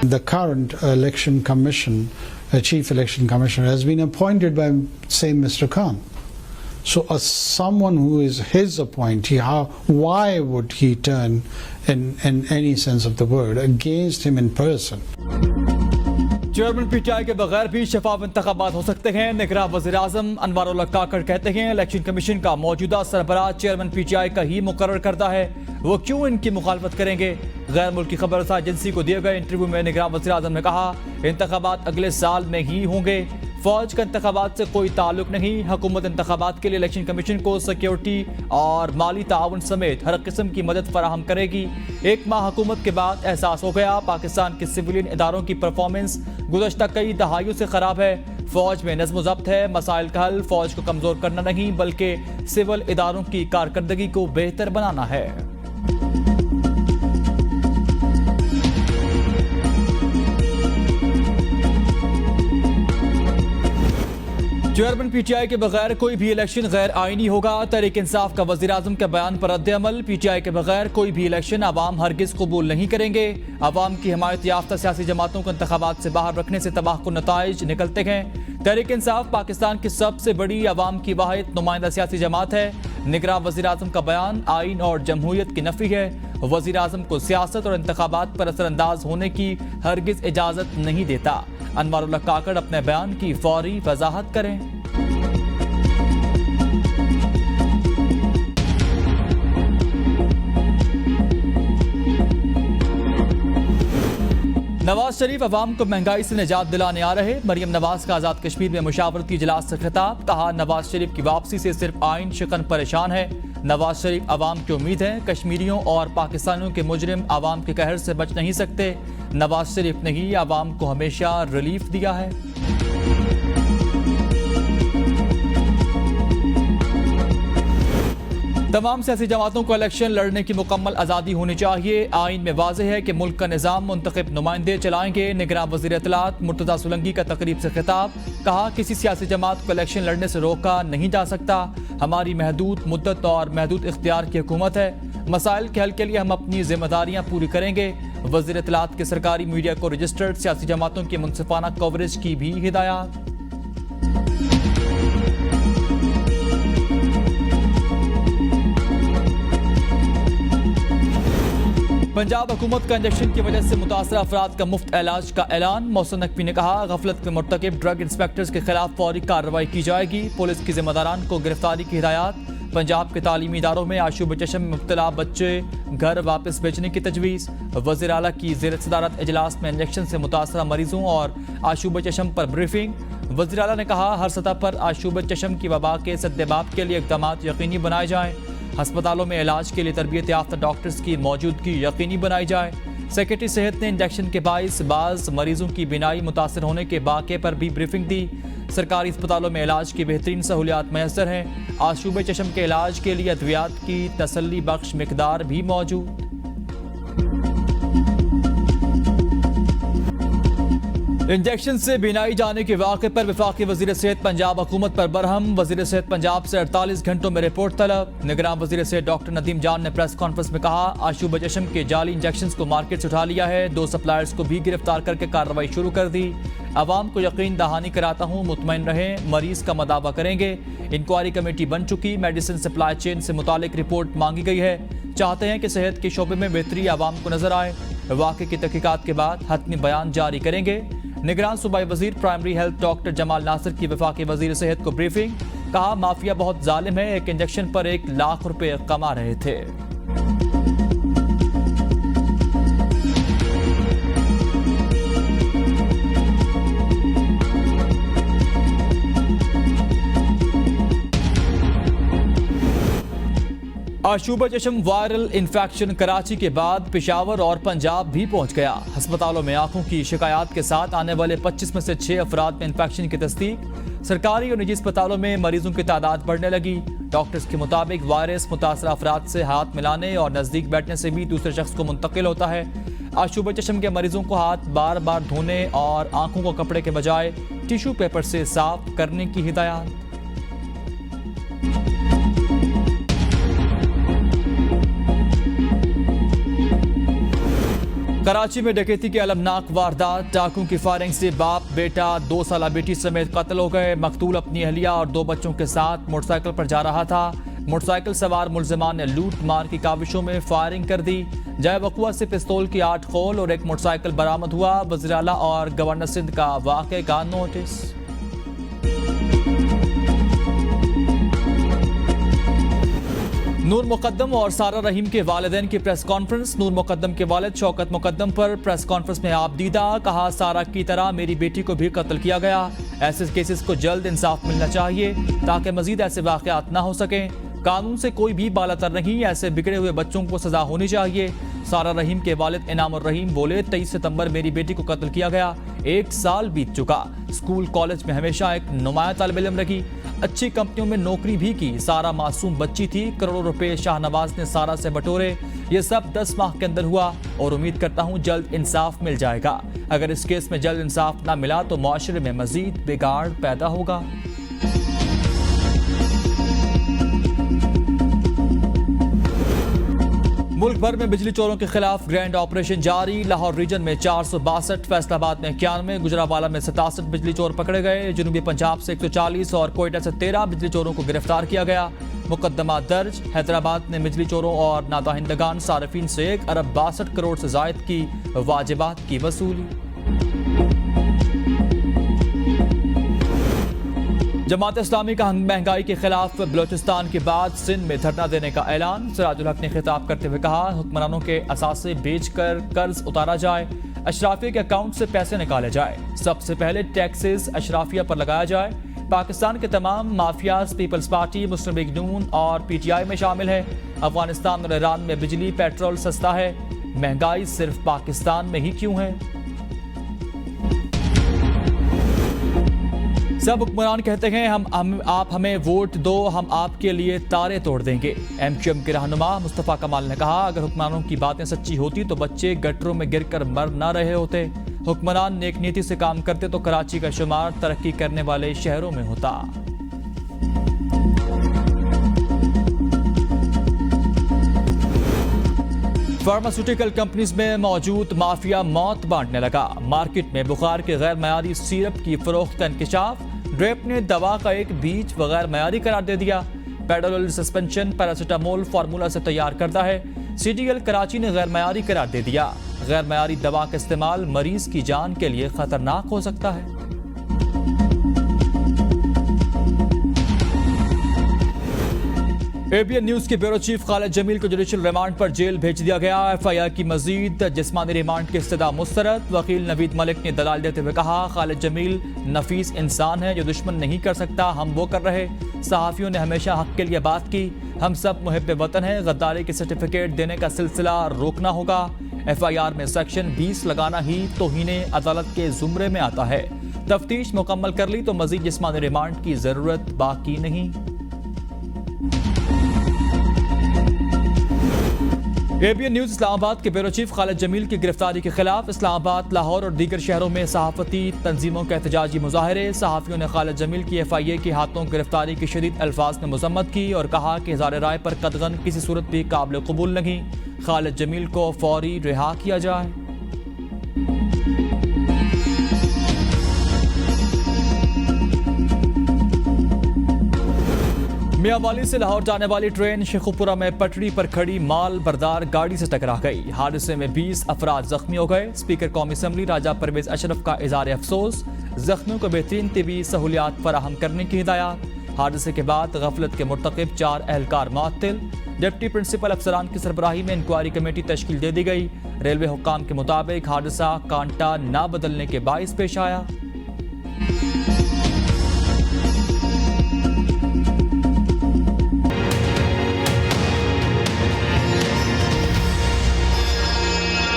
the current election commission, chief election commissioner, has been appointed by same Mr. Khan. So someone who is his appointee, why would he turn, in any sense of the word, against him in person? Chairman PTI के बगैर भी शफाफ इंतखाबात हो सकते हैं। निगरान वज़ीर-ए-आज़म अनवारुल्लाह काकड़ कहते हैं इलेक्शन कमीशन का मौजूदा सरबराह चेयरमैन पीटीआई का ही मुकर्रर करता है, वो क्यों इनकी मुखालफत करेंगे। गैर मुल्की खबरसार एजेंसी को दिए गए इंटरव्यू में निगरान वज़ीर-ए-आज़म ने कहा इंतखाबात अगले साल में ही होंगे, फौज का इंतखाबात से कोई ताल्लुक नहीं। हुकूमत इंतखाबात के लिए इलेक्शन कमीशन को सिक्योरिटी और माली ताउन समेत हर किस्म की मदद फराहम करेगी। एक माह हुकूमत के बाद एहसास हो गया पाकिस्तान के सिविलियन इदारों की परफॉर्मेंस गुज़श्ता कई दहाइयों से ख़राब है। फौज में नज़्म ज़ब्त है, मसाइल का हल फौज को कमज़ोर करना नहीं बल्कि सिविल इदारों की कारकर्दगी को बेहतर बनाना है। चेयरमैन पीटीआई के बगैर कोई भी इलेक्शन गैर आईनी होगा। तहरीक इंसाफ का वज़ीर-ए-आज़म के बयान पर रद्द-ए-अमल। पीटीआई के बगैर कोई भी इलेक्शन अवाम हरगिज़ कबूल नहीं करेंगे। अवाम की हिमायत याफ्ता सियासी जमातों को इंतखाबात से बाहर रखने से तबाहकुन नताइज निकलते हैं। तहरीक इंसाफ पाकिस्तान की सबसे बड़ी अवाम की वाहिद नुमाइंदा सियासी जमात है। निगरान वज़ीर-ए-आज़म का बयान आइन और जमहूरियत की नफ़ी है। वज़ीर-ए-आज़म को सियासत और इंतखाबात पर असरअंदाज होने की हरगिज़ इजाज़त नहीं देता। अनवारुल्लाह काकड़ अपने बयान की फौरी वजाहत करें। नवाज शरीफ अवाम को महंगाई से निजात दिलाने आ रहे। मरियम नवाज का आज़ाद कश्मीर में मुशावरती इजलास से खिताब, कहा नवाज शरीफ की वापसी से सिर्फ आइन शिकन परेशान है। नवाज शरीफ अवाम की उम्मीद है, कश्मीरियों और पाकिस्तानियों के मुजरिम अवाम के कहर से बच नहीं सकते। नवाज शरीफ ने ही अवाम को हमेशा रिलीफ दिया है। तमाम सियासी जमातों को इलेक्शन लड़ने की मुकम्मल आज़ादी होनी चाहिए। आइन में वाज़ेह है कि मुल्क का निज़ाम मुंतखब नुमाइंदे चलाएंगे। निगरान वज़ीर इत्तलात मुर्तज़ा सोलंकी का तकरीब से खिताब, कहा किसी सियासी जमात को इलेक्शन लड़ने से रोका नहीं जा सकता। हमारी महदूद मुद्दत और महदूद इख्तियार की हुकूमत है। मसाइल के हल के लिए हम अपनी जिम्मेदारियाँ पूरी करेंगे। वज़ीर इत्तलात के सरकारी मीडिया को रजिस्टर्ड सियासी जमातों की मुनसिफाना कवरेज की भी हिदायत। पंजाब हुकूमत का इंजेक्शन की वजह से मुतासरा अफराद का मुफ्त इलाज का ऐलान। मोहसिन नकवी ने कहा गफलत के मुर्तकिब ड्रग इंस्पेक्टर्स के खिलाफ फौरी कार्रवाई की जाएगी। पुलिस की जिम्मेदारान को गिरफ्तारी की हिदायत। पंजाब के तालीमी इदारों में आशूब चशम में मुब्तला बच्चे घर वापस भेजने की तजवीज़। वज़ीर आला की ज़ेर सदारत इजलास में इंजेक्शन से मुतासरा मरीजों और आशूब चशम पर ब्रीफिंग। वज़ीर आला ने कहा हर सतह पर आशूब चशम की वबा के सद्देबाब के लिए इक़दाम यकीनी बनाए जाएँ। अस्पतालों में इलाज के लिए तरबियत याफ्ता डॉक्टर्स की मौजूदगी यकीनी बनाई जाए। सेक्रेटरी सेहत ने इंजेक्शन के बाइस बाज़ मरीजों की बीनाई मुतासर होने के वाक़े पर भी ब्रीफिंग दी। सरकारी अस्पतालों में इलाज की बेहतरीन सहूलियात मैसर हैं। आशूब चशम के इलाज के लिए अद्वियात की तसल्ली बख्श मिकदार भी मौजूद। इंजेक्शन से बीनाई जाने के वाक़े पर वफाकी वज़ीर सेहत पंजाब हुकूमत पर बरहम। वज़ीर सेहत पंजाब से 48 घंटों में रिपोर्ट तलब। निगरान वज़ीर सेहत डॉक्टर नदीम जान ने प्रेस कॉन्फ्रेंस में कहा आशूब चशम के जाली इंजेक्शन को मार्केट से उठा लिया है। 2 सप्लायर्स को भी गिरफ्तार करके कार्रवाई शुरू कर दी। आवाम को यकीन दहानी कराता हूँ, मुतमईन रहें, मरीज का मदावा करेंगे। इंक्वायरी कमेटी बन चुकी, मेडिसिन सप्लाई चेन से मुतालिक रिपोर्ट मांगी गई है। चाहते हैं कि सेहत के शोबे में बेहतरी आवाम को नजर आए। वाक़े की तहकीकात के बाद हतमी बयान जारी करेंगे। निगरान सूबाई वजीर primary health doctor Jamal Nasir की वफाकी वजीर सेहत को ब्रीफिंग, कहा माफिया बहुत जालिम है, एक इंजेक्शन पर 1 लाख रुपए कमा रहे थे। आशूब चशम वायरल इन्फेक्शन कराची के बाद पेशावर और पंजाब भी पहुंच गया। अस्पतालों में आंखों की शिकायत के साथ आने वाले 25 में से 6 अफराद में इन्फेक्शन की तस्दीक। सरकारी और निजी अस्पतालों में मरीजों की तादाद बढ़ने लगी। डॉक्टर्स के मुताबिक वायरस मुतासरा अफराद से हाथ मिलाने और नज़दीक बैठने से भी दूसरे शख्स को मुंतकिल होता है। आशूब चशम के मरीजों को हाथ बार बार धोने और आंखों को कपड़े के बजाय टिश्यू पेपर से साफ करने की हिदायत। कराची में डकैती की अलमनाक वारदात, डाकुओं की फायरिंग से बाप बेटा 2 साला बेटी समेत कत्ल हो गए। मकतूल अपनी अहलिया और 2 बच्चों के साथ मोटरसाइकिल पर जा रहा था। मोटरसाइकिल सवार मुलजिमान ने लूट मार की काविशों में फायरिंग कर दी। जय वकुआ से पिस्तौल की 8 खोल और एक मोटरसाइकिल बरामद हुआ। वज़ीर आला और गवर्नर सिंध का वाक़े का नोटिस। नूर मुकद्दम और सारा रहीम के वालिदैन की प्रेस कॉन्फ्रेंस। नूर मुकद्दम के वालिद शौकत मुकद्दम पर प्रेस कॉन्फ्रेंस में आप दीदा, कहा सारा की तरह मेरी बेटी को भी कत्ल किया गया। ऐसे केसेस को जल्द इंसाफ मिलना चाहिए ताकि मजीद ऐसे वाक़यात ना हो सकें। कानून से कोई भी बालातर नहीं, ऐसे बिगड़े हुए बच्चों को सजा होनी चाहिए। सारा रहीम के वालिद इनामुर रहीम बोले, 23 सितंबर मेरी बेटी को कत्ल किया गया। 1 साल बीत चुका। स्कूल कॉलेज में हमेशा एक नुमाया तालिब इल्म रही, अच्छी कंपनियों में नौकरी भी की। सारा मासूम बच्ची थी। करोड़ों रुपए शाहनवाज ने सारा से बटोरे। ये सब 10 माह के अंदर हुआ और उम्मीद करता हूं जल्द इंसाफ मिल जाएगा। अगर इस केस में जल्द इंसाफ ना मिला तो मुआशरे में मजीद बिगाड़ पैदा होगा। मुल्क भर में बिजली चोरों के खिलाफ ग्रैंड ऑपरेशन जारी। लाहौर रीजन में 462, फैसलाबाद में 91, गुजरावाला में 67 बिजली चोर पकड़े गए। जनूबी पंजाब से 140 और कोयटा से 13 बिजली चोरों को गिरफ्तार किया गया। मुकदमा दर्ज। हैदराबाद ने बिजली चोरों और नादाहिंदगान सार्फिन से 1 अरब 62 करोड़ से जायद की वाजिबात की वसूली। जमात इस्लामी का महंगाई के खिलाफ बलोचिस्तान के बाद सिंध में धरना देने का ऐलान। सिराजुल हक ने खिताब करते हुए कहा, हुक्मरानों के असासे बेचकर कर्ज उतारा जाए, अशराफिया के अकाउंट से पैसे निकाले जाए, सबसे पहले टैक्सेस अशराफिया पर लगाया जाए। पाकिस्तान के तमाम माफियाज पीपल्स पार्टी, मुस्लिम लीग नून और PTI में शामिल है। अफगानिस्तान और ईरान में बिजली पेट्रोल सस्ता है, महंगाई सिर्फ पाकिस्तान में ही क्यों है? सब हुक्मरान कहते हैं आप हमें वोट दो, हम आपके लिए तारे तोड़ देंगे। MQM के रहनुमा मुस्तफ़ा कमाल ने कहा, अगर हुक्मरानों की बातें सच्ची होती तो बच्चे गटरों में गिरकर मर ना रहे होते। हुक्मरान नेक नीति से काम करते तो कराची का शुमार तरक्की करने वाले शहरों में होता। फार्मास्यूटिकल कंपनीज में मौजूद माफिया मौत बांटने लगा। मार्केट में बुखार के गैर मयारी सिरप की फरोख्त का इंकशाफ। ड्रेप ने दवा का एक बीज गैर मयारी करार दे दिया। पेडोल सस्पेंशन पैरासीटामोल फार्मूला से तैयार करता है। CDL कराची ने गैर मयारी करार दे दिया। गैर मयारी दवा का इस्तेमाल मरीज की जान के लिए खतरनाक हो सकता है। ABN न्यूज के ब्यूरो चीफ खालिद जमील को जुडिशल रिमांड पर जेल भेज दिया गया। FIR की मजीद जिस्मानी रिमांड की इस्तदा मुस्तरद। वकील नवीद मलिक ने दलाल देते हुए कहा, खालिद जमील नफीस इंसान है जो दुश्मन नहीं कर सकता, हम वो कर रहे। सहाफियों ने हमेशा हक के लिए बात की, हम सब मुहिब्बे वतन हैं। गद्दारी के सर्टिफिकेट देने का सिलसिला रोकना होगा। FIR में सेक्शन 20 लगाना ही तौहीने अदालत के जुमरे में आता है। तफ्तीश मुकम्मल कर ली तो मजीद जिस्मानी रिमांड की जरूरत बाकी नहीं। ABN न्यूज इस्लामाबाद के ब्यूरो चीफ खालिद जमील की गिरफ्तारी के खिलाफ इस्लामाबाद, लाहौर और दीगर शहरों में सहाफती तंजीमों के एहतजाजी मुजाहरे। सहाफियों ने खालिद जमील की FIA के हाथों गिरफ्तारी की शदीद अल्फाज में मजम्मत की और कहा कि इज़हार राय पर कतगन किसी सूरत भी काबिल कबूल नहीं। खालिद जमील को फौरी रिहा किया जाए। मियांवाली से लाहौर जाने वाली ट्रेन शेखुपुरा में पटरी पर खड़ी माल बरदार गाड़ी से टकरा गई। हादसे में 20 अफराद जख्मी हो गए। स्पीकर कौमी असम्बली राजा परवेज अशरफ का इज़हार अफसोस, जख्मियों को बेहतरीन तिबी सहूलियात फराहम करने की हिदायत। हादसे के बाद गफलत के मुर्तकिब 4 एहलकार मुअत्तल। डिप्टी प्रिंसिपल अफसरान की सरबराही में इंक्वायरी कमेटी तश्कील दे दी गई। रेलवे हुक्काम के मुताबिक हादसा कांटा ना बदलने के बाइस पेश आया।